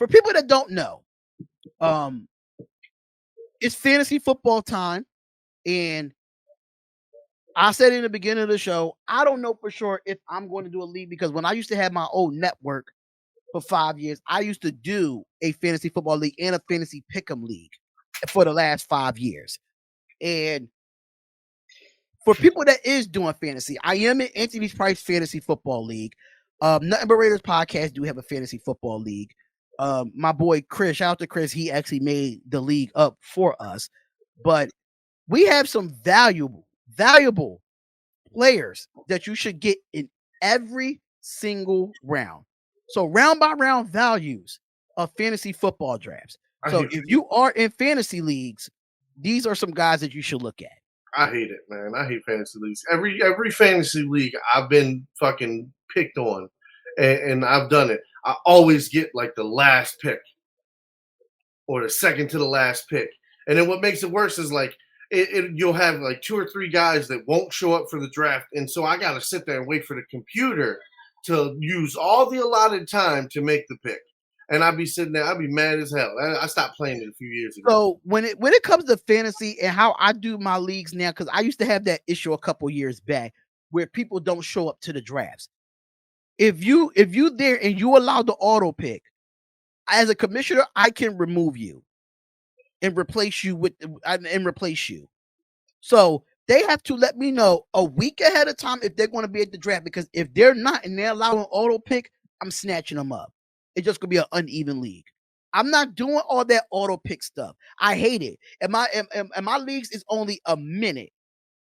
for people that don't know, it's fantasy football time, and I said in the beginning of the show, I don't know for sure if I'm going to do a league because when I used to have my old network for 5 years, I used to do a fantasy football league and a fantasy pick'em league for the last 5 years. And for people that is doing fantasy, I am in Anthony's Price Fantasy Football League. Nothing But Raiders podcast do have a fantasy football league. My boy Chris, shout out to Chris, he actually made the league up for us. But we have some valuable players that you should get in every single round. So round by round values of fantasy football drafts. So if you are in fantasy leagues, these are some guys that you should look at. I hate it, man. I hate fantasy leagues. Every fantasy league I've been fucking picked on, and I've done it. I always get like the last pick or the second to the last pick. And then what makes it worse is like you'll have like 2 or 3 guys that won't show up for the draft, and so I got to sit there and wait for the computer to use all the allotted time to make the pick. And I'd be sitting there, I'd be mad as hell. I stopped playing it a few years ago. So when it comes to fantasy and how I do my leagues now, because I used to have that issue a couple years back where people don't show up to the drafts. If you there and you allow the auto pick, as a commissioner, I can remove you and replace you So they have to let me know a week ahead of time if they're going to be at the draft, because if they're not and they're allowing auto pick, I'm snatching them up. It's just gonna be an uneven league. I'm not doing all that auto pick stuff. I hate it. And my leagues is only a minute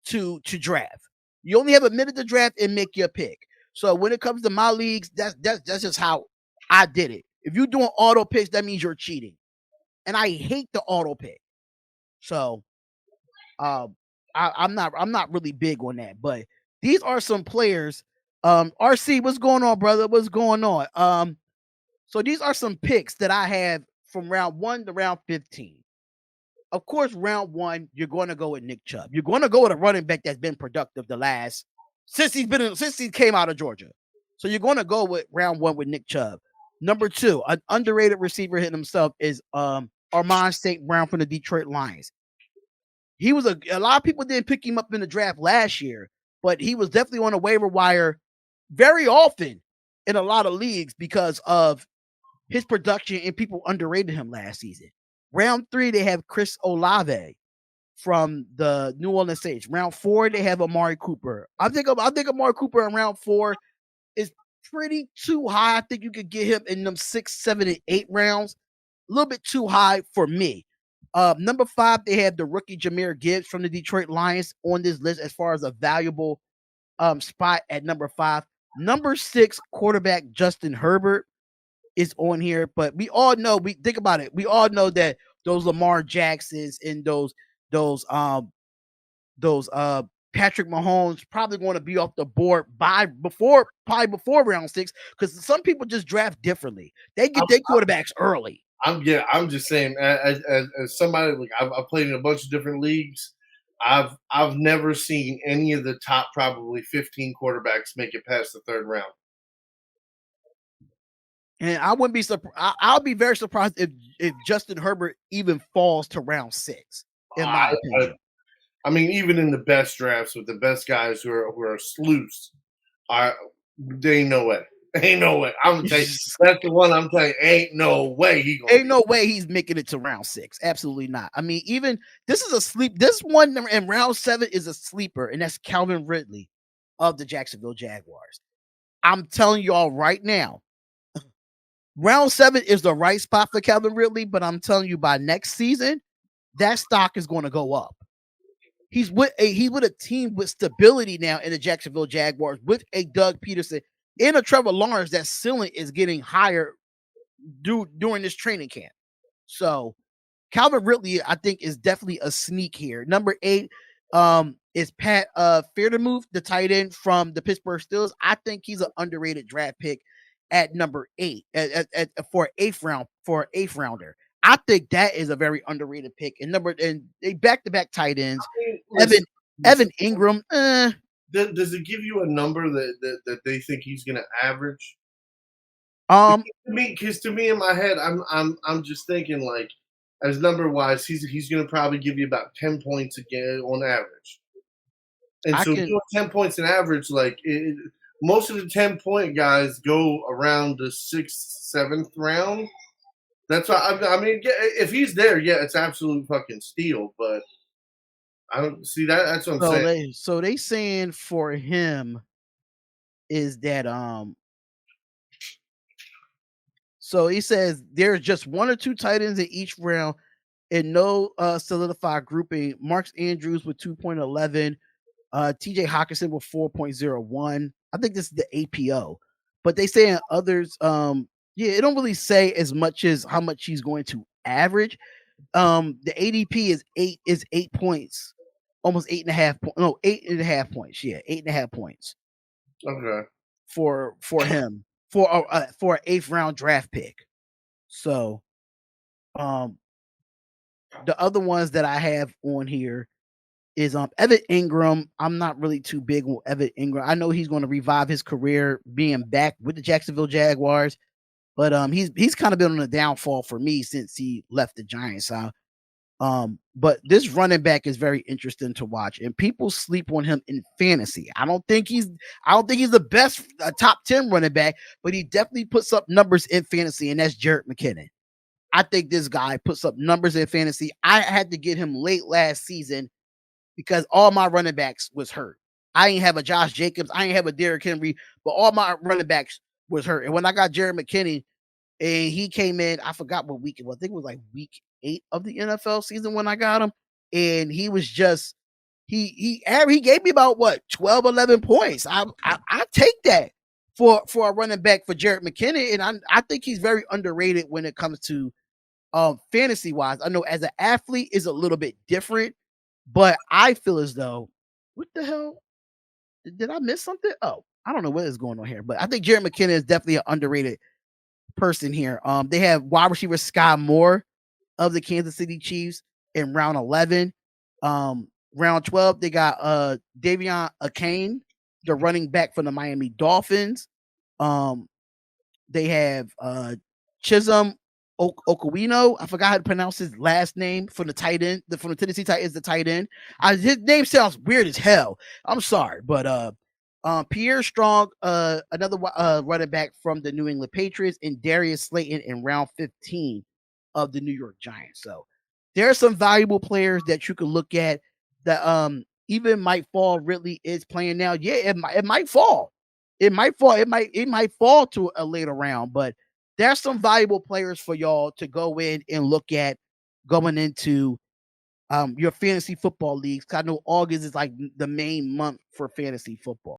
to draft. You only have a minute to draft and make your pick. So when it comes to my leagues, that's just how I did it. If you're doing auto picks, that means you're cheating. And I hate the auto pick. So I'm not really big on that, but these are some players. RC, what's going on, brother? What's going on? So these are some picks that I have from round 1 to round 15. Of course, round 1, you're going to go with Nick Chubb. You're going to go with a running back that's been productive since he came out of Georgia. So you're going to go with round 1 with Nick Chubb. Number 2, an underrated receiver hitting himself is Armand St. Brown from the Detroit Lions. He was a lot of people didn't pick him up in the draft last year, but he was definitely on a waiver wire very often in a lot of leagues because of his production, and people underrated him last season. Round 3, they have Chris Olave from the New Orleans Saints. Round 4, they have Amari Cooper. I think Amari Cooper in round 4 is pretty too high. I think you could get him in them 6, 7, and 8 rounds. A little bit too high for me. Number 5, they have the rookie Jahmyr Gibbs from the Detroit Lions on this list as far as a valuable spot at number 5. Number 6, quarterback Justin Herbert is on here, but we all know, think about it. We all know that those Lamar Jacksons and those Patrick Mahomes probably going to be off the board before round 6, because some people just draft differently. They get their quarterbacks early. I'm just saying, as somebody, like I've played in a bunch of different leagues. I've never seen any of the top probably 15 quarterbacks make it past the 3rd round. And I wouldn't be surprised. I'll be very surprised if Justin Herbert even falls to round 6. In my opinion, I mean, even in the best drafts with the best guys who are sleuths, there ain't no way. Ain't no way. I'm telling you, that's the one I'm telling you. Ain't no way he's making it to round 6. Absolutely not. I mean, even this is a sleep. This one in round 7 is a sleeper, and that's Calvin Ridley of the Jacksonville Jaguars. I'm telling you all right now, round 7 is the right spot for Calvin Ridley, but I'm telling you, by next season, that stock is going to go up. He's with a team with stability now in the Jacksonville Jaguars, with a Doug Peterson and a Trevor Lawrence. That ceiling is getting higher during this training camp. So Calvin Ridley, I think, is definitely a sneak here. Number 8 is Pat Freiermuth, the tight end from the Pittsburgh Steelers. I think he's an underrated draft pick at number 8 for an 8th rounder. I think that is a very underrated pick. And they back-to-back tight ends. Evan Ingram. Does it give you a number that they think he's going to average? Um, Because to me in my head, I'm just thinking like, as number wise, he's gonna probably give you about 10 points again on average. And I so can doing 10 points in average, like most of the 10 point guys go around the sixth, seventh round. That's why I mean, if he's there, yeah, it's absolute fucking steal. But I don't see that. That's what I'm saying. they saying for him is that so he says there's just one or two tight ends in each round and no solidified grouping. Marks Andrews with 2.11, TJ Hawkinson with 4.01. I think this is the APO, but they say in others, yeah, it don't really say as much as how much he's going to average. The ADP is 8 points, almost 8.5 no, 8.5 points. Yeah, 8.5 points Okay. for him for an eighth round draft pick. So um the other ones that I have on here is Evan Ingram. I'm not really too big on Evan Ingram. I know he's going to revive his career being back with the Jacksonville Jaguars, but he's kind of been on a downfall for me since he left the Giants. But this running back is very interesting to watch, and people sleep on him in fantasy. I don't think he's the best top 10 running back, but he definitely puts up numbers in fantasy, and that's Jarrett McKinnon. I think this guy puts up numbers in fantasy. I had to get him late last season because all my running backs was hurt. I ain't have a Josh Jacobs, I ain't have a Derrick Henry, but all my running backs was hurt. And when I got Jarrett McKinney and he came in, I forgot what week it was. I think it was like week 8 of the NFL season when I got him. And he was just he gave me about what 12, 11 points. I take that for a running back for Jarrett McKinney. And I think he's very underrated when it comes to fantasy wise. I know as an athlete is a little bit different, but I feel as though what the hell did I miss something? Oh, I don't know what is going on here, but I think Jarrett McKinnon is definitely an underrated person here. They have wide receiver Sky Moore of the Kansas City Chiefs in round 11. Round 12, they got Davion Akane, the running back from the Miami Dolphins. Um, they have Chisholm Okawino. I forgot how to pronounce his last name from the tight end, from the Tennessee Titans, the tight end. His name sounds weird as hell. I'm sorry, but Pierre Strong, another running back from the New England Patriots, and Darius Slayton in round 15 of the New York Giants. So there are some valuable players that you can look at that even Mike Fall really is playing now. Yeah, it might fall. It might fall to a later round, but there's some valuable players for y'all to go in and look at going into your fantasy football leagues. I know August is like the main month for fantasy football.